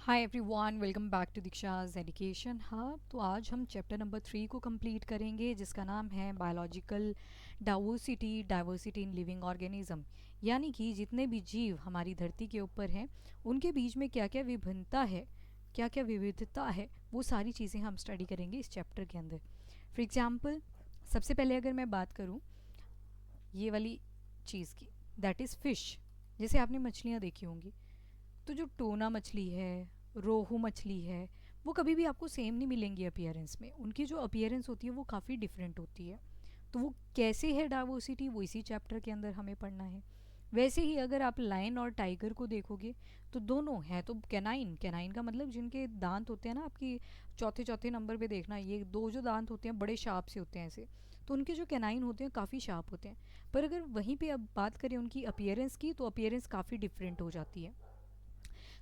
Hi everyone, welcome back to Deeksha's education hub. तो आज हम चैप्टर नंबर 3 को कंप्लीट करेंगे, जिसका नाम है biological diversity in living organism. यानी कि जितने भी जीव हमारी धरती के ऊपर हैं उनके बीच में क्या क्या विभिन्नता है, क्या क्या विविधता है, वो सारी चीज़ें हम स्टडी करेंगे इस चैप्टर के अंदर। फॉर एग्जाम्पल, सबसे पहले अगर मैं बात करूँ ये वाली चीज़ की, दैट इज़ फ़िश। जैसे आपने मछलियाँ देखी होंगी, तो जो टोना मछली है, रोहू मछली है, वो कभी भी आपको सेम नहीं मिलेंगी अपीयरेंस में। उनकी जो अपीयरेंस होती है वो काफ़ी डिफरेंट होती है। तो वो कैसे है डाइवर्सिटी, वो इसी चैप्टर के अंदर हमें पढ़ना है। वैसे ही अगर आप लायन और टाइगर को देखोगे तो दोनों हैं तो कैनाइन, कैनाइन का मतलब जिनके दांत होते हैं ना, आपकी चौथे चौथे नंबर पे देखना, ये दो जो दांत होते हैं बड़े शार्प से होते हैं ऐसे, तो उनके जो कैनाइन होते हैं काफ़ी शार्प होते हैं। पर अगर वहीं पे अब बात करें उनकी अपीयरेंस की, तो अपीयरेंस काफ़ी डिफरेंट हो जाती है।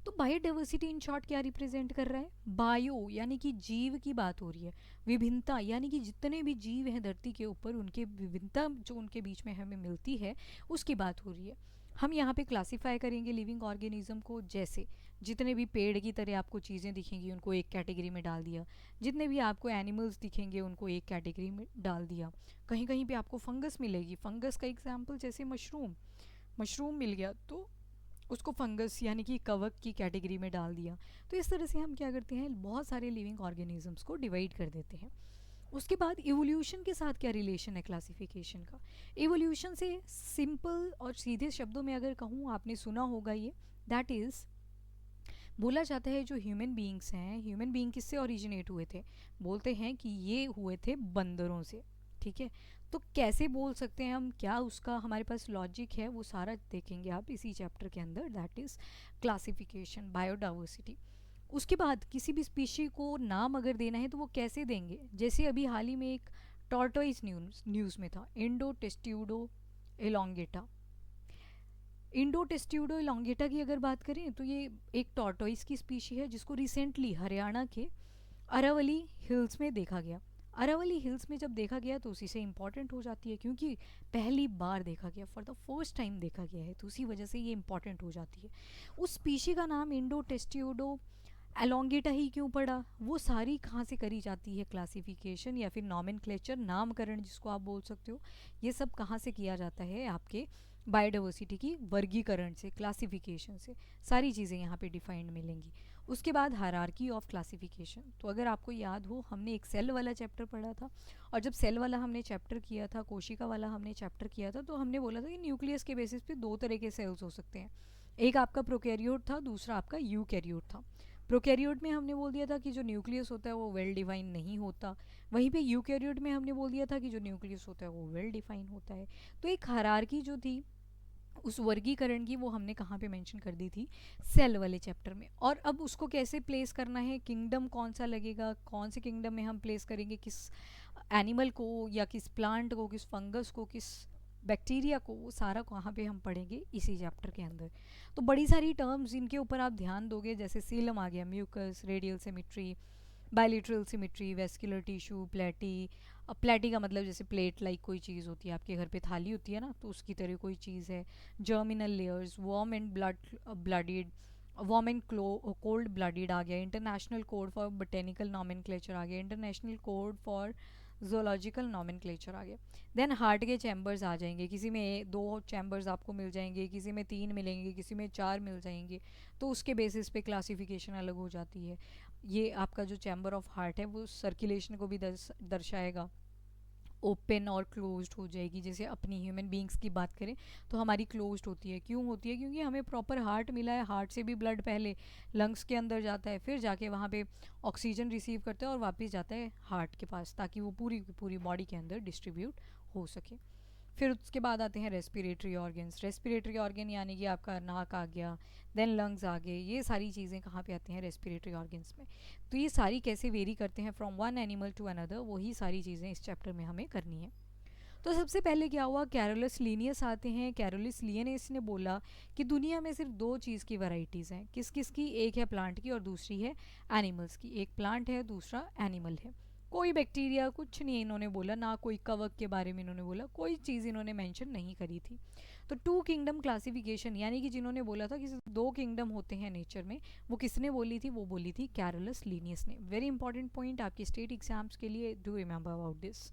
तो बायोडाइवर्सिटी इन शॉर्ट क्या रिप्रेजेंट कर रहा है? बायो यानी कि जीव की बात हो रही है, विभिन्नता यानी कि जितने भी जीव हैं धरती के ऊपर उनके विभिन्नता जो उनके बीच में हमें मिलती है उसकी बात हो रही है। हम यहाँ पे क्लासिफाई करेंगे लिविंग ऑर्गेनिज्म को, जैसे जितने भी पेड़ की तरह आपको चीज़ें दिखेंगी उनको एक कैटेगरी में डाल दिया, जितने भी आपको एनिमल्स दिखेंगे उनको एक कैटेगरी में डाल दिया। कहीं कहीं पे आपको फंगस मिलेगी, फंगस का एग्जाम्पल जैसे मशरूम, मशरूम मिल गया तो उसको फंगस यानी कि कवक की कैटेगरी में डाल दिया। तो इस तरह से हम क्या करते हैं, बहुत सारे लिविंग ऑर्गेनिजम्स को डिवाइड कर देते हैं। उसके बाद इवोल्यूशन के साथ क्या रिलेशन है क्लासिफिकेशन का? इवोल्यूशन से सिंपल और सीधे शब्दों में अगर कहूँ, आपने सुना होगा ये, दैट इज़, बोला जाता है जो ह्यूमन बीइंग्स हैं, ह्यूमन बीइंग किससे ओरिजिनेट हुए थे? बोलते हैं कि ये हुए थे बंदरों से। ठीक है, तो कैसे बोल सकते हैं हम, क्या उसका हमारे पास लॉजिक है, वो सारा देखेंगे आप इसी चैप्टर के अंदर, दैट इज़ क्लासिफिकेशन, बायोडाइवर्सिटी। उसके बाद किसी भी स्पीशी को नाम अगर देना है तो वो कैसे देंगे? जैसे अभी हाल ही में एक टॉर्टोइज न्यूज़ में था, इंडो टेस्ट्यूडो एलोंगेटा। इंडो टेस्ट्यूडो एलोंगेटा की अगर बात करें तो ये एक टॉर्टोइस की स्पीशी है जिसको रिसेंटली हरियाणा के अरावली हिल्स में देखा गया। अरावली हिल्स में जब देखा गया तो उसी से इम्पॉर्टेंट हो जाती है, क्योंकि पहली बार देखा गया, फॉर द फर्स्ट टाइम देखा गया है, तो उसी वजह से ये इम्पॉर्टेंट हो जाती है। उस स्पीशी का नाम इंडो टेस्ट्यूडो एलोंगेटा ही क्यों पड़ा? वो सारी कहाँ से करी जाती है क्लासिफिकेशन या फिर नॉमेनक्लेचर, नामकरण जिसको आप बोल सकते हो, ये सब कहाँ से किया जाता है? आपके बायोडाइवर्सिटी की वर्गीकरण से, क्लासिफिकेशन से सारी चीज़ें यहाँ पे डिफाइंड मिलेंगी। उसके बाद हायरार्की ऑफ क्लासिफिकेशन। तो अगर आपको याद हो, हमने एक सेल वाला चैप्टर पढ़ा था, और जब सेल वाला हमने चैप्टर किया था, कोशिका वाला हमने चैप्टर किया था, तो हमने बोला था कि न्यूक्लियस के बेसिस पे दो तरह के सेल्स हो सकते हैं। एक आपका प्रोकैरियोट था, दूसरा आपका यूकैरियोट था। प्रोकैरियोट में हमने बोल दिया था कि जो न्यूक्लियस होता है वो वेल डिफाइन नहीं होता, वहीं पे यूकैरियोट में हमने बोल दिया था कि जो न्यूक्लियस होता है वो वेल डिफाइन होता है। तो एक हायरार्की जो थी उस वर्गीकरण की, वो हमने कहाँ पे मेंशन कर दी थी? सेल वाले चैप्टर में। और अब उसको कैसे प्लेस करना है, किंगडम कौन सा लगेगा, कौन से किंगडम में हम प्लेस करेंगे, किस एनिमल को या किस प्लांट को, किस फंगस को, किस बैक्टीरिया को, वो सारा कहाँ पे हम पढ़ेंगे इसी चैप्टर के अंदर। तो बड़ी सारी टर्म्स इनके ऊपर आप ध्यान दोगे, जैसे सीलम आ गया, mucus, radial symmetry, bilateral symmetry, vascular tissue, platy. अब प्लेटी का मतलब जैसे प्लेट लाइक कोई चीज़ होती है, आपके घर पे थाली होती है ना, तो उसकी तरह कोई चीज़ है। Germinal layers, warm and blooded, warm and cold blooded आ गया। International code for botanical nomenclature आ गया, international code for zoological nomenclature आ गया। देन हार्ट के चैम्बर्स आ जाएंगे, किसी में दो चैम्बर्स आपको मिल जाएंगे, किसी में तीन मिलेंगे, किसी में चार मिल जाएंगे, तो उसके बेसिस पे क्लासिफिकेशन अलग हो जाती है। ये आपका जो चैम्बर ऑफ हार्ट है वो सर्कुलेशन को भी दर्शाएगा, ओपन और क्लोज्ड हो जाएगी। जैसे अपनी ह्यूमन बींग्स की बात करें तो हमारी क्लोज्ड होती है, क्यों होती है? क्योंकि हमें प्रॉपर हार्ट मिला है, हार्ट से भी ब्लड पहले लंग्स के अंदर जाता है, फिर जाके वहाँ पे ऑक्सीजन रिसीव करता है और वापस जाता है हार्ट के पास, ताकि वो पूरी पूरी बॉडी के अंदर डिस्ट्रीब्यूट हो सके। फिर उसके बाद आते हैं रेस्पिरेटरी ऑर्गन्स। रेस्पिरेटरी ऑर्गन यानी कि आपका नाक आ गया, देन लंग्स आ गए, ये सारी चीज़ें कहाँ पे आती हैं? रेस्पिरेटरी ऑर्गन्स में। तो ये सारी कैसे वेरी करते हैं from one animal to another, वही सारी चीज़ें इस चैप्टर में हमें करनी है। तो सबसे पहले क्या हुआ, कैरोलस लीनियस आते हैं। कैरोलस लिनियस ने बोला कि दुनिया में सिर्फ दो चीज़ की वैरायटीज़ हैं। किस किस की? एक है प्लांट की और दूसरी है एनिमल्स की। एक प्लांट है, दूसरा एनिमल है। कोई बैक्टीरिया कुछ नहीं इन्होंने बोला, ना कोई कवक के बारे में इन्होंने बोला, कोई चीज़ इन्होंने मेंशन नहीं करी थी। तो टू किंगडम क्लासिफिकेशन यानी कि जिन्होंने बोला था कि दो किंगडम होते हैं नेचर में, वो किसने बोली थी? वो बोली थी कैरोलस लीनियस ने। वेरी इंपॉर्टेंट पॉइंट आपके स्टेट एग्जाम्स के लिए, do remember about this,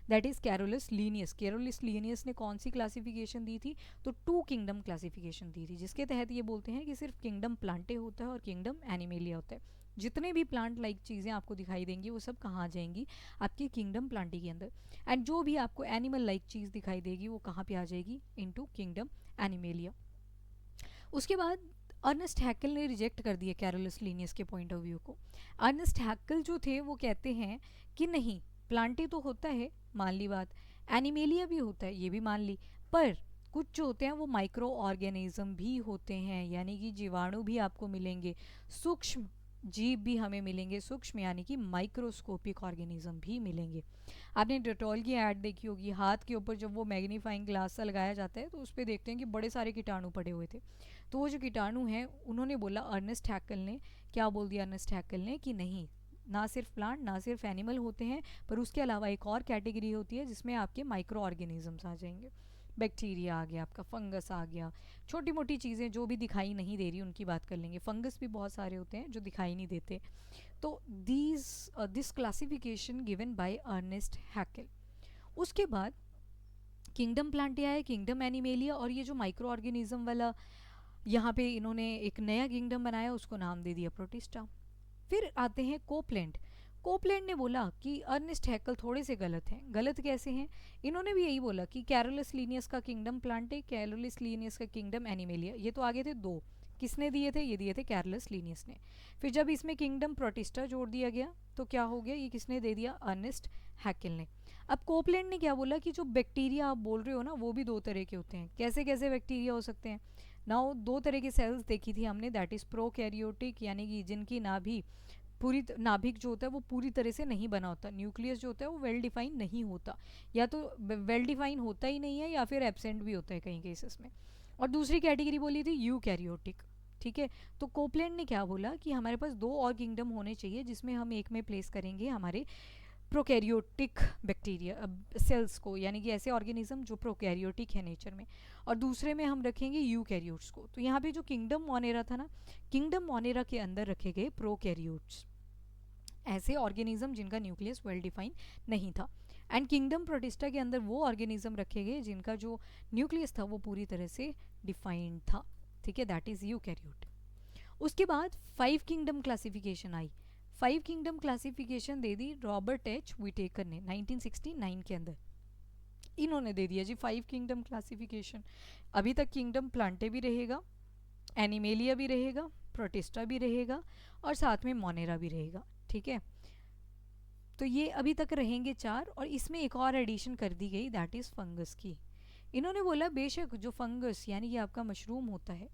that is Carolus Linnaeus. Carolus Linnaeus ने कौन सी क्लासिफिकेशन दी थी? तो टू किंगडम क्लासिफिकेशन दी थी, जिसके तहत ये बोलते हैं कि सिर्फ किंगडम प्लांटे होता है और किंगडम एनिमेलिया होता है। जितने भी प्लांट लाइक चीज़ें आपको दिखाई देंगी वो सब कहाँ आ जाएंगी? आपकी किंगडम प्लांटी के अंदर। एंड जो भी आपको एनिमल लाइक चीज़ दिखाई देगी वो कहाँ पे आ जाएगी? Into kingdom animalia. उसके बाद अर्नेस्ट हैकल ने रिजेक्ट कर दिया कैरोलस लीनियस के पॉइंट ऑफ व्यू को। अर्नेस्ट हैकल जो थे वो कहते हैं कि नहीं, प्लांटी तो होता है, मान ली बात, एनिमेलिया भी होता है, ये भी मान ली, पर कुछ जो होते हैं वो माइक्रो ऑर्गेनिज्म भी होते हैं, यानी कि जीवाणु भी आपको मिलेंगे, सूक्ष्म जीव भी हमें मिलेंगे, सूक्ष्म यानी कि माइक्रोस्कोपिक ऑर्गेनिज्म भी मिलेंगे। आपने डेटॉल की ऐड देखी होगी, हाथ के ऊपर जब वो मैग्नीफाइंग ग्लास सा लगाया जाता है तो उस पर देखते हैं कि बड़े सारे कीटाणु पड़े हुए थे। तो वो जो कीटाणु हैं, उन्होंने बोला, अर्नेस्ट हैकल ने क्या बोल दिया? अर्नेस्ट हैकल ने कि नहीं, ना सिर्फ प्लांट ना सिर्फ एनिमल होते हैं, पर उसके अलावा एक और कैटेगरी होती है जिसमें आपके माइक्रो ऑर्गेनिजम्स आ जाएंगे। बैक्टीरिया आ गया, आपका फंगस आ गया, छोटी मोटी चीज़ें जो भी दिखाई नहीं दे रही उनकी बात कर लेंगे। फंगस भी बहुत सारे होते हैं जो दिखाई नहीं देते। तो this classification given by Ernest Haeckel. उसके बाद किंगडम प्लांटिया है, किंगडम एनिमेलिया, और ये जो माइक्रो ऑर्गेनिज्म वाला यहाँ पे इन्होंने एक नया किंगडम बनाया, उसको नाम दे दिया प्रोटिस्टा। फिर आते हैं कोपलैंड। कोपलैंड ने बोला कि अर्नेस्ट हैकल थोड़े से गलत हैं। गलत कैसे हैं? इन्होंने भी यही बोला कि कैरोलस लीनियस का किंगडम प्लांटे, कैरोलस लीनियस का किंगडम एनिमेलिया। ये तो आगे थे दो, किसने दिए थे? ये दिए थे कैरोलस लीनियस ने। फिर जब इसमें किंगडम प्रोटिस्टा जोड़ दिया गया तो क्या हो गया? ये किसने दे दिया? अर्नेस्ट हैकल ने। अब कोपलैंड ने क्या बोला कि जो बैक्टीरिया आप बोल रहे हो ना, वो भी दो तरह के होते हैं। कैसे कैसे बैक्टीरिया हो सकते हैं? नाउ दो तरह के सेल्स देखी थी हमने, दैट इज प्रोकैरियोटिक, यानी कि जिनकी नाभि पूरी नाभिक जो होता है वो पूरी तरह से नहीं बना होता, न्यूक्लियस जो होता है वो वेल डिफाइन नहीं होता, या तो वेल डिफाइन होता ही नहीं है या फिर एब्सेंट भी होता है कई केसेस में। और दूसरी कैटेगरी बोली थी यूकैरियोटिक। ठीक है, तो कोपलैंड ने क्या बोला कि हमारे पास दो और किंगडम होने चाहिए, जिसमें हम एक में प्लेस करेंगे हमारे प्रोकैरियोटिक बैक्टीरिया सेल्स को, यानी कि ऐसे ऑर्गेनिज्म जो प्रोकैरियोटिक है नेचर में, और दूसरे में हम रखेंगे यूकैरियोट्स को। तो यहाँ पे जो किंगडम मोनेरा था ना, किंगडम मोनेरा के अंदर रखे गए प्रोकैरियोट्स, ऐसे ऑर्गेनिज्म जिनका न्यूक्लियस वेल डिफाइन नहीं था। एंड किंगडम प्रोटिस्टा के अंदर वो ऑर्गेनिज्म रखे गए जिनका जो न्यूक्लियस था वो पूरी तरह से डिफाइंड था। ठीक है, दैट इज यूकैरियोट। उसके बाद 5 किंगडम क्लासिफिकेशन आई। 5 किंगडम क्लासिफिकेशन दे दी रॉबर्ट एच विटेकर ने 1969 के अंदर। इन्होंने दे दिया जी 5 किंगडम क्लासिफिकेशन। अभी तक किंगडम प्लांटे भी रहेगा, एनिमेलिया भी रहेगा, प्रोटिस्टा भी रहेगा, और साथ में मोनेरा भी रहेगा। ठीक है, तो ये अभी तक रहेंगे 4, और इसमें एक और एडिशन कर दी गई, दैट इज़ फंगस की। इन्होंने बोला बेशक जो फंगस यानी कि आपका मशरूम होता है,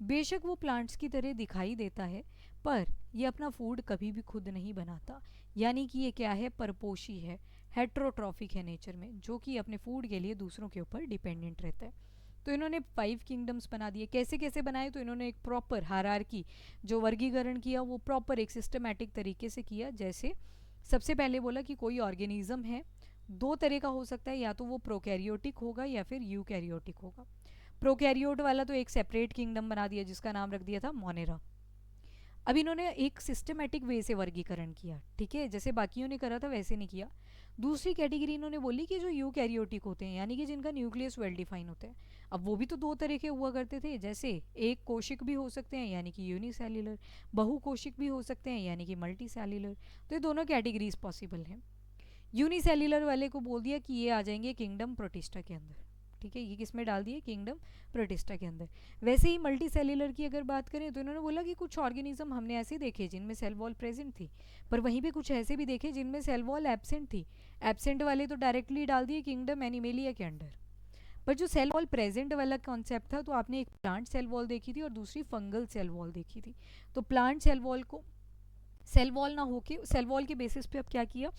बेशक वो प्लांट्स की तरह दिखाई देता है, पर ये अपना फूड कभी भी खुद नहीं बनाता, यानी कि ये क्या है? परपोशी है, हेट्रोट्रॉफिक है नेचर में, जो कि अपने फूड के लिए दूसरों के ऊपर डिपेंडेंट रहता है। तो इन्होंने 5 किंगडम्स बना दिए। कैसे कैसे बनाए? तो इन्होंने एक प्रॉपर हायरार्की, जो वर्गीकरण किया वो प्रॉपर एक सिस्टमैटिक तरीके से किया। जैसे सबसे पहले बोला कि कोई ऑर्गेनिज्म है, दो तरह का हो सकता है, या तो वो प्रोकैरियोटिक होगा या फिर यूकैरियोटिक होगा। प्रोकैरियोट वाला तो एक सेपरेट किंगडम बना दिया जिसका नाम रख दिया था मोनेरा। अब इन्होंने एक सिस्टमेटिक वे से वर्गीकरण किया, ठीक है, जैसे बाकियों ने करा था वैसे नहीं किया। दूसरी कैटेगरी इन्होंने बोली कि जो यूकैरियोटिक होते हैं, यानी कि जिनका न्यूक्लियस वेल डिफाइन होता है। अब वो भी तो दो तरह के हुआ करते थे, जैसे एक कोशिक भी हो सकते हैं यानी कि यूनिसेल्युलर, बहुकोशिक भी हो सकते हैं यानी कि मल्टी सेल्युलर। तो ये दोनों कैटेगरीज पॉसिबल हैं। यूनिसेल्युलर वाले को बोल दिया कि ये आ जाएंगे किंगडम प्रोटिस्टा के अंदर। ठीक है, ये किस में डाल दिए? किंगडम प्रोटिस्टा के अंदर। वैसे ही मल्टी सेल्युलर की अगर बात करें तो इन्होंने बोला कि कुछ ऑर्गेनिज्म हमने ऐसे देखे जिनमें सेल वॉल प्रेजेंट थी, पर वहीं पे कुछ ऐसे भी देखे जिनमें सेल वॉल एब्सेंट थी। एब्सेंट वाले तो डायरेक्टली डाल दिए किंगडम एनिमेलिया के अंडर। पर जो सेल वॉल प्रेजेंट वाला कॉन्सेप्ट था, तो आपने एक प्लांट सेल वॉल देखी थी और दूसरी फंगल सेल वॉल देखी थी। तो प्लांट सेल वॉल को सेल वॉल ना होके सेल वॉल के बेसिस पे अब क्या किया,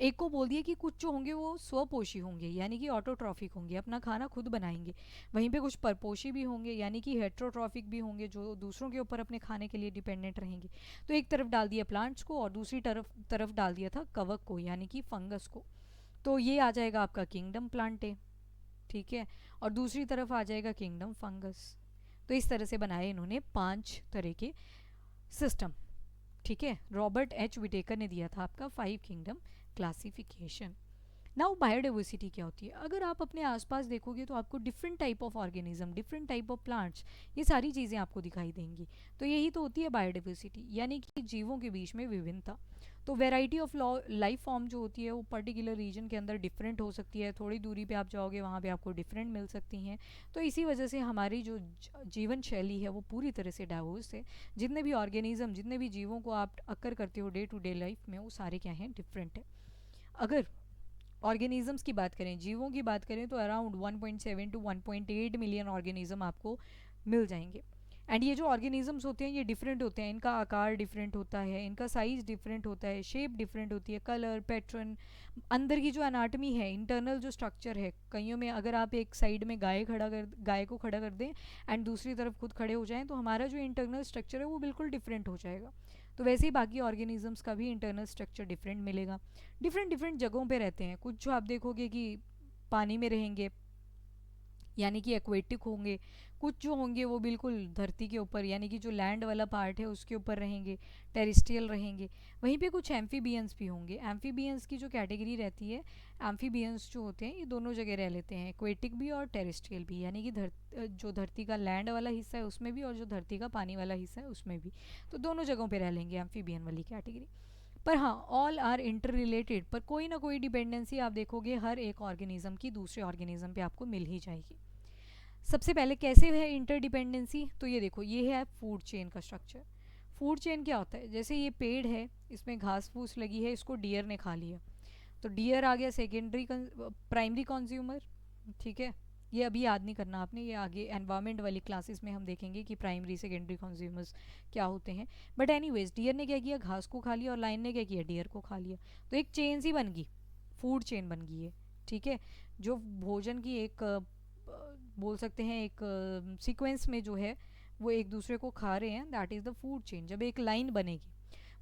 एक को बोल दिया कि कुछ जो होंगे वो स्वपोषी होंगे, यानी कि ऑटोट्रॉफिक होंगे, अपना खाना खुद बनाएंगे। वहीं पे कुछ परपोषी भी होंगे, यानी कि हेट्रोट्रॉफिक भी होंगे, जो दूसरों के ऊपर अपने खाने के लिए डिपेंडेंट रहेंगे। तो एक तरफ डाल दिया प्लांट्स को और दूसरी तरफ डाल दिया था कवक को, यानी कि फंगस को। तो ये आ जाएगा आपका किंगडम प्लांटे। ठीक है, और दूसरी तरफ आ जाएगा किंगडम फंगस। तो इस तरह से बनाए इन्होंने 5 तरह के सिस्टम। ठीक है, रॉबर्ट एच विटेकर ने दिया था आपका 5 किंगडम क्लासिफिकेशन। नाउ बायोडाइवर्सिटी क्या होती है? अगर आप अपने आसपास देखोगे तो आपको different type of organism, different type of plants, ये सारी चीज़ें आपको दिखाई देंगी। तो यही तो होती है बायोडाइवर्सिटी, यानी कि जीवों के बीच में विभिन्नता। तो वेराइटी ऑफ लाइफ फॉर्म जो होती है वो पर्टिकुलर रीजन के अंदर डिफरेंट हो सकती है, थोड़ी दूरी पे आप जाओगे वहाँ पे आपको डिफरेंट मिल सकती हैं। तो इसी वजह से हमारी जो जीवन शैली है वो पूरी तरह से डाइवर्स है। जितने भी ऑर्गेनिज्म, जितने भी जीवों को आप अक्कर करते हो डे टू डे लाइफ में, वो सारे क्या हैं, डिफरेंट है। अगर ऑर्गेनिजम्स की बात करें, जीवों की बात करें, तो अराउंड 1.7 टू 1.8 मिलियन ऑर्गेनिज्म आपको मिल जाएंगे। एंड ये जो ऑर्गेनिजम्स होते हैं ये डिफरेंट होते हैं, इनका आकार डिफरेंट होता है, इनका साइज़ डिफरेंट होता है, शेप डिफरेंट होती है, कलर पैटर्न, अंदर की जो एनाटमी है, इंटरनल जो स्ट्रक्चर है। कईयों में अगर आप एक साइड में गाय को खड़ा कर दें एंड दूसरी तरफ खुद खड़े हो जाएं, तो हमारा जो इंटरनल स्ट्रक्चर है वो बिल्कुल डिफरेंट हो जाएगा। तो वैसे ही बाकी ऑर्गेनिजम्स का भी इंटरनल स्ट्रक्चर डिफरेंट मिलेगा। डिफरेंट डिफरेंट जगहों पे रहते हैं। कुछ जो आप देखोगे कि पानी में रहेंगे, यानी कि एक्वेटिक होंगे। कुछ जो होंगे वो बिल्कुल धरती के ऊपर, यानी कि जो लैंड वाला पार्ट है उसके ऊपर रहेंगे, टेरिस्ट्रियल रहेंगे। वहीं पे कुछ एम्फीबियंस भी होंगे। एम्फीबियंस की जो कैटेगरी रहती है, एम्फीबियंस जो होते हैं ये दोनों जगह रह लेते हैं, एक्वेटिक भी और टेरिस्ट्रियल भी, यानी कि जो धरती का लैंड वाला हिस्सा है उसमें भी और जो धरती का पानी वाला हिस्सा है उसमें भी। तो दोनों जगहों पर रह लेंगे एम्फीबियन वाली कैटेगरी। पर हाँ, ऑल आर इंटर रिलेटेड, पर कोई ना कोई डिपेंडेंसी आप देखोगे हर एक ऑर्गेनिज्म की दूसरे ऑर्गेनिज्म पे आपको मिल ही जाएगी। सबसे पहले कैसे है इंटरडिपेंडेंसी? तो ये देखो, ये है फूड चेन का स्ट्रक्चर। फूड चेन क्या होता है? जैसे ये पेड़ है, इसमें घास फूस लगी है, इसको डियर ने खा लिया, तो डियर आ गया सेकेंडरी प्राइमरी कंज्यूमर। ठीक है, ये अभी याद नहीं करना आपने, ये आगे एनवायरनमेंट वाली क्लासेस में हम देखेंगे कि प्राइमरी सेकेंडरी कंज्यूमर्स क्या होते हैं। बट एनीवेज, डियर ने क्या किया, घास को खा लिया, और लाइन ने क्या किया, डियर को खा लिया। तो एक चेन सी बन गई, फूड चेन बन गई है। ठीक है, जो भोजन की एक बोल सकते हैं एक सीक्वेंस में जो है वो एक दूसरे को खा रहे हैं, that is the food chain, जब एक लाइन बनेगी।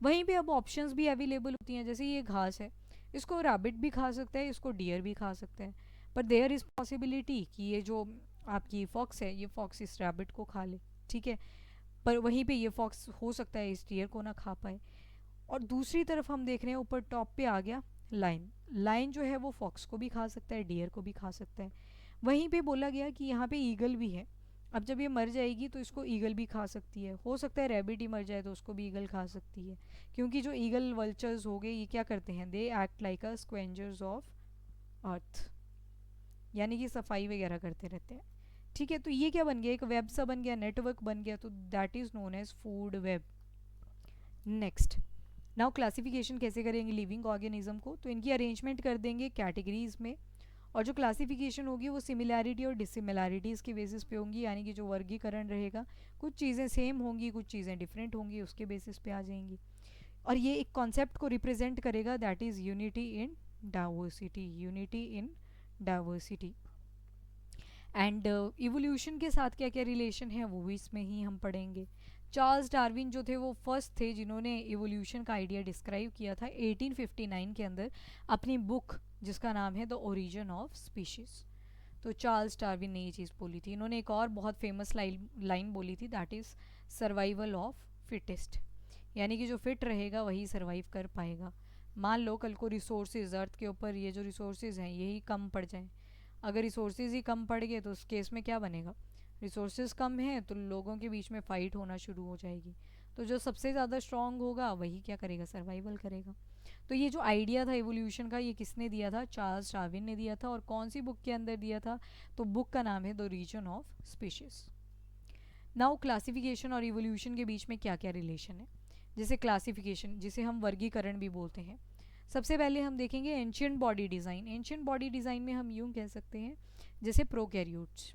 वहीं पे अब ऑप्शंस भी अवेलेबल होती हैं। जैसे ये घास है, इसको रैबिट भी खा सकता है, इसको डियर भी खा सकता है, पर देयर इज़ पॉसिबिलिटी कि ये जो आपकी फॉक्स है, ये फॉक्स इस रैबिट को खा ले। ठीक है, पर वहीं पे ये फॉक्स हो सकता है इस डियर को ना खा पाए। और दूसरी तरफ हम देख रहे हैं, ऊपर टॉप पे आ गया लाइन। लाइन जो है वो फॉक्स को भी खा सकता है, डियर को भी खा सकता है। वहीं पे बोला गया कि यहाँ पे ईगल भी है। अब जब ये मर जाएगी तो इसको ईगल भी खा सकती है, हो सकता है रैबिट ही मर जाए तो उसको भी ईगल खा सकती है, क्योंकि जो ईगल वल्चर्स हो गए ये क्या करते हैं, they act like a scavengers of earth, यानी कि सफाई वगैरह करते रहते हैं। ठीक है, तो ये क्या बन गया, एक वेब सा बन गया, नेटवर्क बन गया, तो that is known as food web. Next, now classification कैसे करेंगे लिविंग ऑर्गेनिज्म को? तो इनकी अरेंजमेंट कर देंगे कैटेगरीज में, और जो क्लासिफिकेशन होगी वो सिमिलैरिटी और डिसिमिलैरिटीज़ की बेसिस पे होंगी, यानी कि जो वर्गीकरण रहेगा, कुछ चीज़ें सेम होंगी, कुछ चीज़ें डिफरेंट होंगी, उसके बेसिस पे आ जाएंगी। और ये एक कॉन्सेप्ट को रिप्रेजेंट करेगा, that is unity in diversity, unity in diversity. And evolution के साथ क्या क्या रिलेशन है वो भी इसमें ही हम पढ़ेंगे। चार्ल्स डार्विन जो थे वो फर्स्ट थे जिन्होंने इवोल्यूशन का आइडिया डिस्क्राइब किया था 1859 के अंदर, अपनी बुक जिसका नाम है द ओरिजिन ऑफ स्पीशीज़। तो चार्ल्स डार्विन ने ये चीज़ बोली थी। इन्होंने एक और बहुत फेमस लाइन बोली थी, that is survival of fittest, यानी कि जो फिट रहेगा वही सर्वाइव कर पाएगा। मान लो कल को रिसोर्सेज अर्थ के ऊपर, ये जो रिसोर्सेज हैं यही कम पड़ जाएं, अगर रिसोर्सेज ही कम पड़ गए तो उस केस में क्या बनेगा, रिसोर्सेज कम हैं तो लोगों के बीच में फ़ाइट होना शुरू हो जाएगी। तो जो सबसे ज़्यादा स्ट्रॉन्ग होगा वही क्या करेगा, सर्वाइवल करेगा। तो ये जो आइडिया था इवोल्यूशन का, ये किसने दिया था, चार्ल्स डार्विन ने दिया था। और कौन सी बुक के अंदर दिया था, तो बुक का नाम है the origin of species. Now classification और इवोल्यूशन के बीच में क्या क्या रिलेशन है? जैसे क्लासिफिकेशन, जिसे हम वर्गीकरण भी बोलते हैं, सबसे पहले हम देखेंगे ancient body design. Ancient body design में हम यूँ कह सकते हैं जैसे प्रोकैरियोट्स,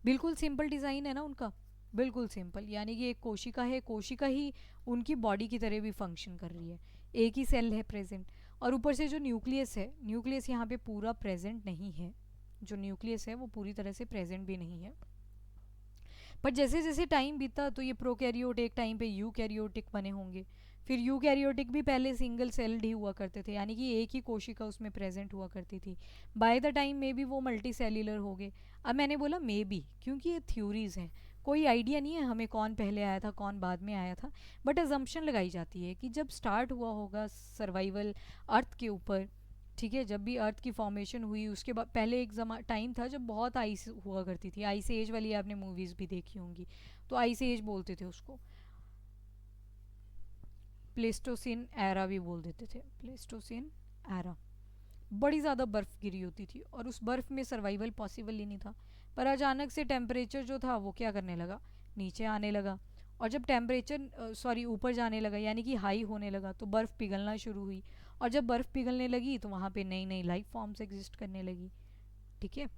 बिल्कुल सिंपल डिज़ाइन है ना उनका, बिल्कुल सिंपल, यानी कि एक कोशिका है, कोशिका ही उनकी बॉडी की तरह भी फंक्शन कर रही है, एक ही सेल है प्रेजेंट। और ऊपर से जो न्यूक्लियस है, न्यूक्लियस यहाँ पे पूरा प्रेजेंट नहीं है, जो न्यूक्लियस है वो पूरी तरह से प्रेजेंट भी नहीं है। पर जैसे जैसे टाइम बीता तो ये प्रोकैरियोट एक टाइम पे यूकैरियोटिक बने होंगे, फिर यूकैरियोटिक भी पहले सिंगल सेल्ड ही हुआ करते थे, यानी कि एक ही कोशिका उसमें प्रेजेंट हुआ करती थी। By the time may be वो मल्टी सेल्यूलर हो गए। अब मैंने बोला मे बी, क्योंकि ये थ्योरीज हैं, कोई आइडिया नहीं है हमें कौन पहले आया था कौन बाद में आया था, बट अजम्पशन लगाई जाती है कि जब स्टार्ट हुआ होगा सर्वाइवल अर्थ के ऊपर, ठीक है, जब भी अर्थ की फॉर्मेशन हुई उसके बाद पहले एक टाइम था जब बहुत आइस हुआ करती थी, आइस एज वाली आपने मूवीज़ भी देखी होंगी, तो आइस एज बोलते थे उसको, प्लेस्टोसिन एरा भी बोल देते थे, प्लेस्टोसिन एरा। बड़ी ज़्यादा बर्फ़ गिरी होती थी और उस बर्फ़ में सर्वाइवल पॉसिबल ही नहीं था। पर अचानक से टेम्परेचर जो था वो क्या करने लगा, नीचे आने लगा। और जब टेम्परेचर ऊपर जाने लगा यानी कि हाई होने लगा, तो बर्फ़ पिघलना शुरू हुई। और जब बर्फ़ पिघलने लगी तो वहाँ पे नई नई लाइफ फॉर्म्स एग्जिस्ट करने लगी। ठीक है,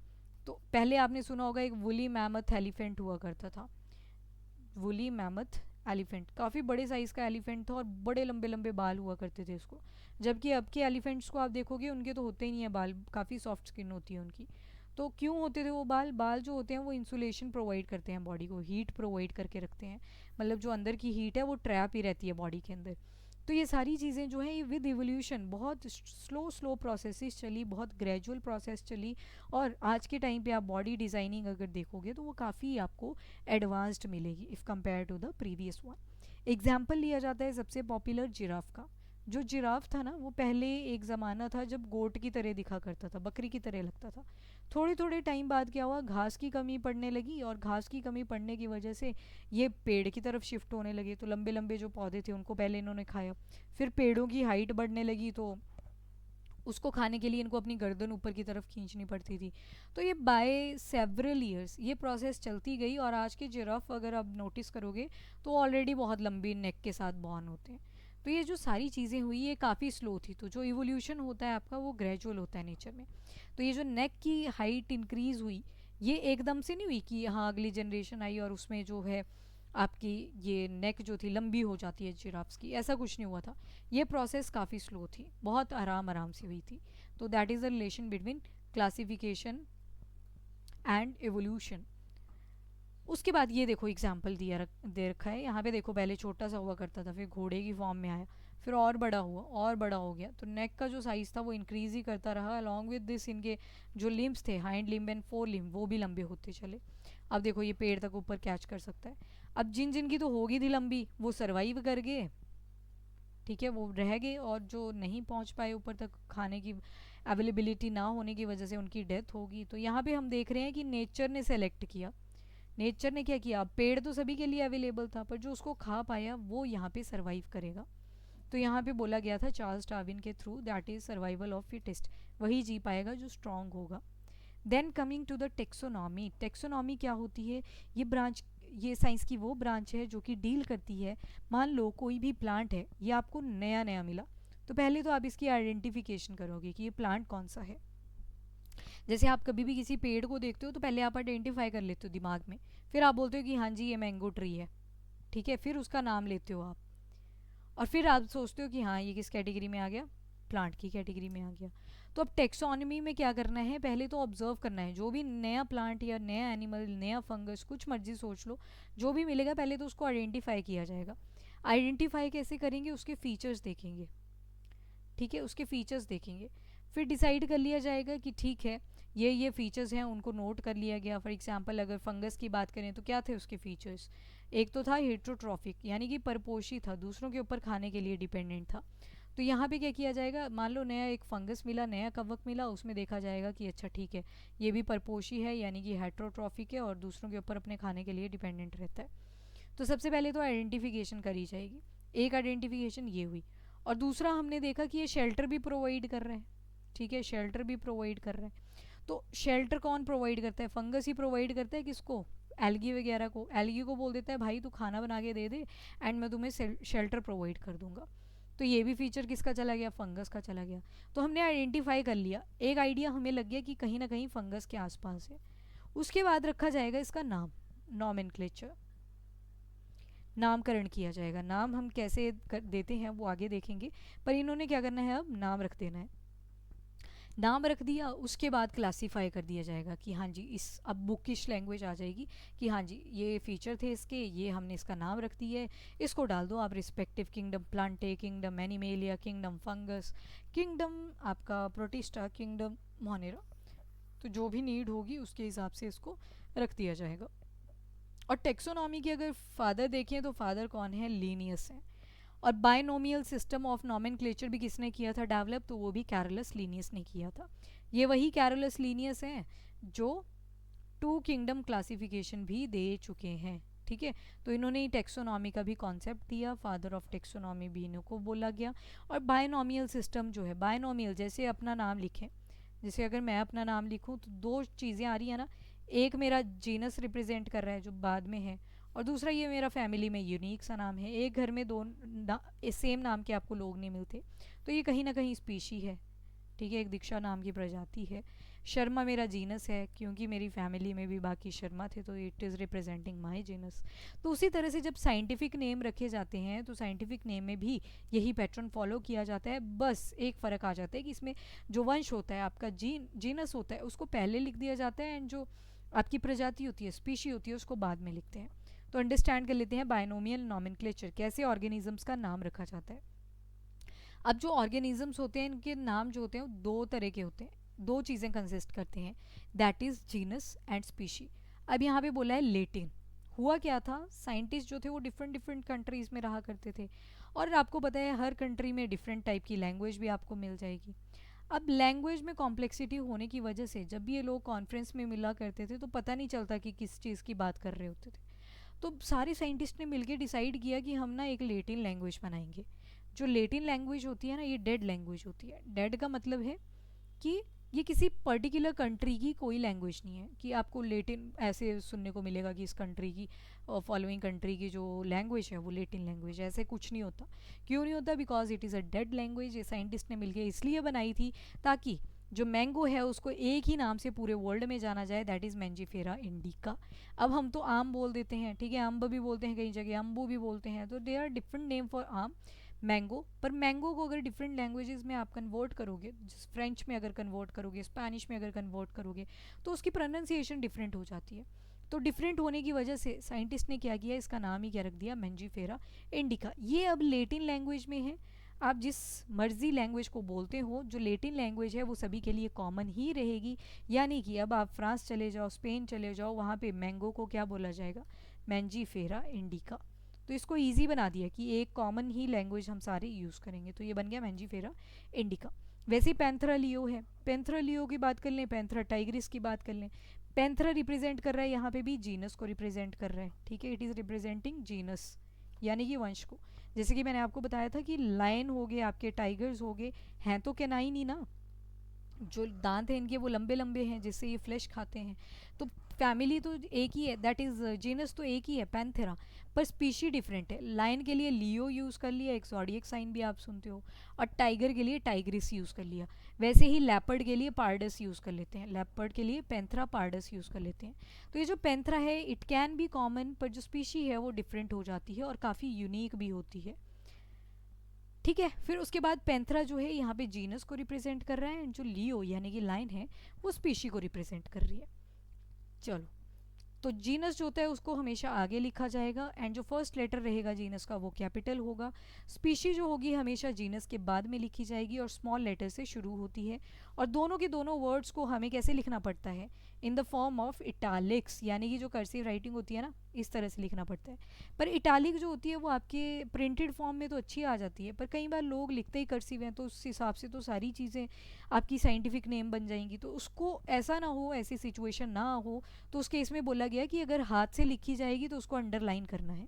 तो पहले आपने सुना होगा एक वुली मैमथ एलिफेंट हुआ करता था। वुली मैमथ एलिफेंट काफ़ी बड़े साइज़ का एलिफेंट था और बड़े लंबे लंबे बाल हुआ करते थे उसको। जबकि अब के एलिफेंट्स को आप देखोगे उनके तो होते ही नहीं है बाल, काफ़ी सॉफ्ट स्किन होती है उनकी। तो क्यों होते थे वो बाल, बाल जो होते हैं वो इंसुलेशन प्रोवाइड करते हैं बॉडी को, हीट प्रोवाइड करके रखते हैं, मतलब जो अंदर की हीट है वो ट्रैप ही रहती है बॉडी के अंदर। तो ये सारी चीज़ें जो हैं ये विद इवोल्यूशन बहुत स्लो स्लो प्रोसेसेस चली, बहुत ग्रेजुअल प्रोसेस चली। और आज के टाइम पे आप बॉडी डिज़ाइनिंग अगर देखोगे तो वो काफ़ी आपको एडवांस्ड मिलेगी if compare to the previous one. Example लिया जाता है सबसे पॉपुलर जिराफ का। जो जिराफ था ना वो पहले एक ज़माना था जब गोट की तरह दिखा करता था, बकरी की तरह लगता था। थोड़े थोड़े टाइम बाद क्या हुआ, घास की कमी पड़ने लगी और घास की कमी पड़ने की वजह से ये पेड़ की तरफ शिफ्ट होने लगे। तो लंबे लंबे जो पौधे थे उनको पहले इन्होंने खाया, फिर पेड़ों की हाइट बढ़ने लगी तो उसको खाने के लिए इनको अपनी गर्दन ऊपर की तरफ खींचनी पड़ती थी। तो ये बाय सेवरल ईयर्स ये प्रोसेस चलती गई और आज के जिराफ अगर आप नोटिस करोगे तो ऑलरेडी बहुत लंबी नेक के साथ बॉर्न होते हैं। तो ये जो सारी चीज़ें हुई ये काफ़ी स्लो थी। तो जो इवोल्यूशन होता है आपका वो ग्रेजुअल होता है नेचर में। तो ये जो नेक की हाइट इंक्रीज़ हुई ये एकदम से नहीं हुई कि हाँ अगली जनरेशन आई और उसमें जो है आपकी ये नेक जो थी लंबी हो जाती है जिराफ्स की, ऐसा कुछ नहीं हुआ था। ये प्रोसेस काफ़ी स्लो थी, बहुत आराम आराम से हुई थी। तो that is the relation between classification and evolution. उसके बाद ये देखो एग्जाम्पल दे रखा है यहाँ पे, देखो पहले छोटा सा हुआ करता था, फिर घोड़े की फॉर्म में आया, फिर और बड़ा हुआ और बड़ा हो गया। तो नेक का जो साइज़ था वो इंक्रीज ही करता रहा। अलॉन्ग विद दिस इनके जो लिम्स थे, hind limb and four limb, वो भी लंबे होते चले। अब देखो ये पेड़ तक ऊपर कैच कर सकता है। अब जिन जिन की तो होगी थी लंबी वो सर्वाइव कर गए, ठीक है, वो रह गए। और जो नहीं पहुंच पाए ऊपर तक, खाने की अवेलेबिलिटी ना होने की वजह से उनकी डेथ होगी। तो यहाँ पे हम देख रहे हैं कि नेचर ने सेलेक्ट किया, नेचर ने क्या किया, पेड़ तो सभी के लिए अवेलेबल था पर जो उसको खा पाया वो यहाँ पे सर्वाइव करेगा। तो यहाँ पे बोला गया था चार्ल्स डार्विन के through, that is survival of fittest, वही जी पाएगा जो स्ट्रांग होगा। Then coming to the taxonomy, taxonomy क्या होती है, ये ब्रांच, ये साइंस की वो ब्रांच है जो कि डील करती है, मान लो कोई भी प्लांट है ये आपको नया नया मिला, तो पहले तो आप इसकी आइडेंटिफिकेशन करोगे कि ये प्लांट कौन सा है। जैसे आप कभी भी किसी पेड़ को देखते हो तो पहले आप आइडेंटिफाई कर लेते हो दिमाग में, फिर आप बोलते हो कि हाँ जी ये मैंगो ट्री है, ठीक है, फिर उसका नाम लेते हो आप, और फिर आप सोचते हो कि हाँ ये किस कैटेगरी में आ गया, प्लांट की कैटेगरी में आ गया। तो अब टेक्सोनॉमी में क्या करना है, पहले तो ऑब्जर्व करना है, जो भी नया प्लांट या नया एनिमल, नया फंगस, कुछ मर्जी सोच लो, जो भी मिलेगा पहले तो उसको आइडेंटिफाई किया जाएगा। आइडेंटिफाई कैसे करेंगे, उसके फीचर्स देखेंगे, ठीक है, उसके फीचर्स देखेंगे, फिर डिसाइड कर लिया जाएगा कि ठीक है ये फीचर्स हैं, उनको नोट कर लिया गया। फॉर एग्जांपल अगर फंगस की बात करें तो क्या थे उसके फीचर्स, एक तो था हेट्रोट्रॉफिक यानी कि परपोषी था, दूसरों के ऊपर खाने के लिए डिपेंडेंट था। तो यहाँ पे क्या किया जाएगा, मान लो नया एक फंगस मिला, नया कवक मिला, उसमें देखा जाएगा कि अच्छा ठीक है ये भी परपोषी है यानी कि हेट्रोट्रॉफिक है और दूसरों के ऊपर अपने खाने के लिए डिपेंडेंट रहता है। तो सबसे पहले तो आइडेंटिफिकेशन करी जाएगी, एक आइडेंटिफिकेशन ये हुई। और दूसरा हमने देखा कि ये शेल्टर भी प्रोवाइड कर रहे हैं, ठीक है, शेल्टर भी प्रोवाइड कर रहे हैं। तो शेल्टर कौन प्रोवाइड करता है, फंगस ही प्रोवाइड करता है, किसको, एल्गी वगैरह को। एल्गी को बोल देता है भाई तू खाना बना के दे दे एंड मैं तुम्हें शेल्टर प्रोवाइड कर दूंगा। तो ये भी फीचर किसका चला गया, फंगस का चला गया। तो हमने आइडेंटिफाई कर लिया, एक आइडिया हमें लग गया कि कहीं ना कहीं फंगस के आसपास है। उसके बाद रखा जाएगा इसका नाम, नॉमेनक्लेचर, नामकरण किया जाएगा। नाम हम कैसे देते हैं वो आगे देखेंगे, पर इन्होंने क्या करना है, अब नाम रख देना है। नाम रख दिया, उसके बाद क्लासीफाई कर दिया जाएगा कि हाँ जी इस अब बुकिश लैंग्वेज आ जाएगी कि हाँ जी ये फीचर थे इसके, ये हमने इसका नाम रख दिया है, इसको डाल दो आप respective kingdom Plantae, kingdom animalia, kingdom fungus, kingdom आपका प्रोटिस्टा, किंगडम मोनेरा। तो जो भी नीड होगी उसके हिसाब से इसको रख दिया जाएगा। और टेक्सोनॉमी की अगर फादर देखें तो फादर कौन है, लीनियस है। और बायनोमियल सिस्टम ऑफ नॉमेनक्लेचर भी किसने किया था डेवलप, तो वो भी कैरोलस लीनियस ने किया था। ये वही कैरोलस लीनियस हैं जो टू किंगडम क्लासिफिकेशन भी दे चुके हैं। ठीक है, तो इन्होंने टेक्सोनॉमी का भी कॉन्सेप्ट दिया, फादर ऑफ टेक्सोनॉमी भी इन्हों को बोला गया। और बायनोमियल सिस्टम जो है, बायनोमियल जैसे अपना नाम लिखें, जैसे अगर मैं अपना नाम लिखूं तो दो चीज़ें आ रही हैं ना, एक मेरा जीनस रिप्रेजेंट कर रहा है जो बाद में है, और दूसरा ये मेरा फैमिली में यूनिक सा नाम है। एक घर में दो सेम नाम के आपको लोग नहीं मिलते, तो ये कहीं ना कहीं स्पीशी है। ठीक है, एक दीक्षा नाम की प्रजाति है। शर्मा मेरा जीनस है क्योंकि मेरी फैमिली में भी बाकी शर्मा थे, तो it is representing my genus. तो उसी तरह से जब साइंटिफिक नेम रखे जाते हैं तो साइंटिफिक नेम में भी यही पैटर्न फॉलो किया जाता है। बस एक फ़र्क आ जाता है कि इसमें जो वंश होता है आपका, जीनस होता है, उसको पहले लिख दिया जाता है, एंड जो आपकी प्रजाति होती है, स्पीशी होती है, उसको बाद में लिखते हैं। तो अंडरस्टैंड कर लेते हैं बायनोमियल नॉमेनक्लेचर, कैसे ऑर्गेनिजम्स का नाम रखा जाता है। अब जो ऑर्गेनिजम्स होते हैं इनके नाम जो होते हैं वो दो तरह के होते हैं, दो चीज़ें कंसिस्ट करते हैं, that is genus and species. अब यहाँ पे बोला है लेटिन। हुआ क्या था, साइंटिस्ट जो थे वो डिफरेंट डिफरेंट कंट्रीज़ में रहा करते थे, और आपको पता है हर कंट्री में डिफरेंट टाइप की लैंग्वेज भी आपको मिल जाएगी। अब लैंग्वेज में कॉम्प्लेक्सिटी होने की वजह से जब भी ये लोग कॉन्फ्रेंस में मिला करते थे तो पता नहीं चलता कि किस चीज़ की बात कर रहे होते थे। तो सारे साइंटिस्ट ने मिलकर डिसाइड किया कि हम ना एक लेटिन लैंग्वेज बनाएंगे। जो लेटिन लैंग्वेज होती है ना, ये डेड लैंग्वेज होती है। डेड का मतलब है कि ये किसी पर्टिकुलर कंट्री की कोई लैंग्वेज नहीं है कि आपको लेटिन ऐसे सुनने को मिलेगा कि इस कंट्री की फॉलोइंग कंट्री की जो लैंग्वेज है वो लेटिन लैंग्वेज है, ऐसे कुछ नहीं होता। क्यों नहीं होता, because it is a dead language. ये साइंटिस्ट ने मिलकर इसलिए बनाई थी ताकि जो मैंगो है उसको एक ही नाम से पूरे वर्ल्ड में जाना जाए, दैट इज़ मैंजीफेरा इंडिका। अब हम तो आम बोल देते हैं, ठीक है, अम्ब भी बोलते हैं, कई जगह अम्बू भी बोलते हैं, तो they are different name for aam, mango. पर मैंगो को अगर डिफरेंट लैंग्वेजेस में आप कन्वर्ट करोगे, फ्रेंच में अगर कन्वर्ट करोगे, स्पेनिश में अगर कन्वर्ट करोगे, तो उसकी प्रोनाउंसिएशन डिफरेंट हो जाती है। तो डिफरेंट होने की वजह से साइंटिस्ट ने क्या किया, इसका नाम ही क्या रख दिया, मैंजीफेरा इंडिका। ये अब लेटिन लैंग्वेज में है। आप जिस मर्जी लैंग्वेज को बोलते हो, जो लेटिन लैंग्वेज है वो सभी के लिए कॉमन ही रहेगी। यानी कि अब आप फ्रांस चले जाओ, स्पेन चले जाओ, वहाँ पे मैंगो को क्या बोला जाएगा, मैंजीफेरा इंडिका। तो इसको ईजी बना दिया कि एक कॉमन ही लैंग्वेज हम सारे यूज़ करेंगे, तो ये बन गया मैंजीफेरा इंडिका। वैसे पैंथरा लियो है, पैंथरा लियो की बात कर लें, पैंथरा टाइग्रिस की बात कर लें। पैंथरा रिप्रेजेंट कर रहा है यहाँ पे भी जीनस को रिप्रेजेंट कर रहा है, ठीक है, इट इज़ रिप्रेजेंटिंग जीनस यानी कि वंश को। जैसे कि मैंने आपको बताया था कि लायन हो गए, आपके टाइगर्स हो गए, हैं तो कैनाइन ही ना, जो दांत हैं इनके वो लंबे लंबे हैं जिससे ये फ्लैश खाते हैं। तो फैमिली तो एक ही है, दैट इज़ जीनस तो एक ही है पैंथेरा, पर स्पीशी डिफरेंट है। लायन के लिए लियो यूज़ कर लिया, एक ज़ोडिएक साइन भी आप सुनते हो, और टाइगर के लिए टाइग्रिस यूज़ कर लिया। वैसे ही लेपर्ड के लिए पार्डस यूज़ कर लेते हैं, लेपर्ड के लिए पैंथरा पार्डस यूज़ कर लेते हैं। तो ये जो पैंथरा है इट कैन बी कॉमन, पर जो स्पीशी है वो डिफरेंट हो जाती है और काफ़ी यूनिक भी होती है। ठीक है, फिर उसके बाद पैंथरा जो है यहाँ पे जीनस को रिप्रेजेंट कर रहा है, एंड जो लियो यानी कि लाइन है वो स्पीशी को रिप्रेजेंट कर रही है। चलो, तो जीनस जो होता है उसको हमेशा आगे लिखा जाएगा, एंड जो फर्स्ट लेटर रहेगा जीनस का वो कैपिटल होगा। स्पीशी जो होगी हमेशा जीनस के बाद में लिखी जाएगी और स्मॉल लेटर से शुरू होती है। और दोनों के दोनों वर्ड्स को हमें कैसे लिखना पड़ता है, in the form of italics, यानी कि जो कर्सिव राइटिंग होती है ना, इस तरह से लिखना पड़ता है। पर इटालिक जो होती है वो आपके प्रिंटेड फॉर्म में तो अच्छी आ जाती है, पर कई बार लोग लिखते ही कर्सिव हैं, तो उस हिसाब से तो सारी चीज़ें आपकी साइंटिफिक नेम बन जाएंगी। तो उसको ऐसा ना हो, ऐसी सिचुएशन ना हो, तो उस केस में बोला गया कि अगर हाथ से लिखी जाएगी तो उसको अंडरलाइन करना है।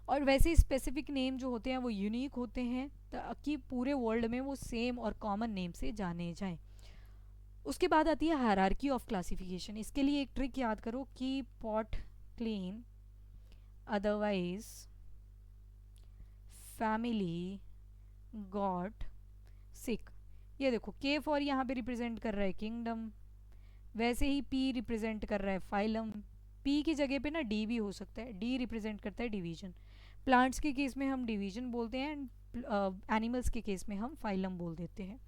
और वैसे स्पेसिफिक नेम जो होते हैं वो यूनिक होते हैं ताकि पूरे वर्ल्ड में वो सेम और कॉमन नेम से जाने जाएं। उसके बाद आती है हायरार्की ऑफ क्लासिफिकेशन। इसके लिए एक ट्रिक याद करो कि pot clean, otherwise, family, got sick. ये देखो के फॉर यहाँ पे रिप्रेजेंट कर रहा है किंगडम, वैसे ही पी रिप्रेजेंट कर रहा है फाइलम। पी की जगह पे ना डी भी हो सकता है, डी रिप्रेजेंट करता है डिवीजन। प्लांट्स के केस में हम डिवीजन बोलते हैं, एंड एनिमल्स के केस में हम फाइलम बोल देते हैं।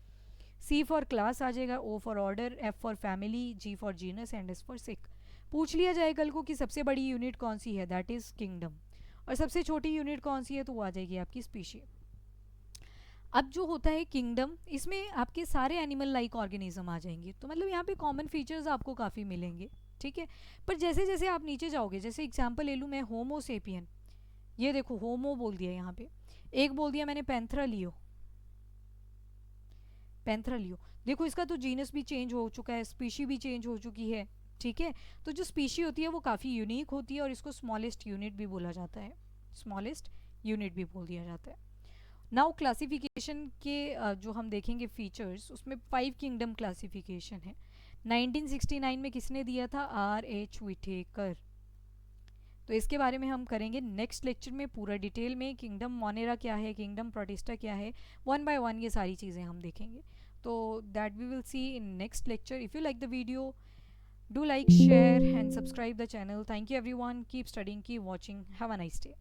C फॉर क्लास आ जाएगा, O for order, F for family, G for genus and S for sick. पूछ लिया जाए कल को कि सबसे बड़ी यूनिट कौन सी है, दैट इज़ किंगडम, और सबसे छोटी यूनिट कौन सी है, तो वो आ जाएगी आपकी स्पीशी। अब जो होता है किंगडम, इसमें आपके सारे एनिमल लाइक ऑर्गेनिज्म आ जाएंगे, तो मतलब यहाँ पे कॉमन फीचर्स आपको काफ़ी मिलेंगे, ठीक है। पर जैसे जैसे आप नीचे जाओगे, जैसे एग्जांपल ले लूँ मैं होमो सेपियन, ये देखो होमो बोल दिया यहाँ पे, एक बोल दिया मैंने पैंथरा लियो, पैंथरा लियो, देखो इसका तो जीनस भी चेंज हो चुका है, स्पीशी भी चेंज हो चुकी है, ठीक है। तो जो स्पीशी होती है वो काफ़ी यूनिक होती है और इसको स्मॉलेस्ट यूनिट भी बोला जाता है, स्मॉलेस्ट यूनिट भी बोल दिया जाता है। नाउ क्लासिफिकेशन के जो हम देखेंगे फीचर्स, उसमें 5 किंगडम क्लासिफिकेशन है। 1969 में किसने दिया था, R.H. विटेकर। तो इसके बारे में हम करेंगे नेक्स्ट लेक्चर में पूरा डिटेल में, किंगडम मोनेरा क्या है, किंगडम प्रोटिस्टा क्या है, वन बाय वन ये सारी चीज़ें हम देखेंगे। तो that we will see in next lecture. If you like the video, do like, share and subscribe the channel. Thank you everyone. Keep studying, keep watching. Have a nice day.